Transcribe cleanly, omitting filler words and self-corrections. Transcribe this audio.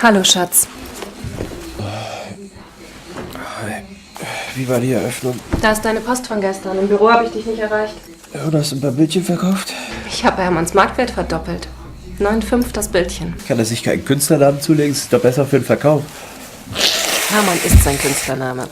Hallo, Schatz. Wie war die Eröffnung? Da ist deine Post von gestern. Im Büro habe ich dich nicht erreicht. Du hast ein paar Bildchen verkauft? Ich habe Hermanns Marktwert verdoppelt. 9,5 das Bildchen. Kann er sich keinen Künstlernamen zulegen? Ist doch besser für den Verkauf. Hermann ist sein Künstlername.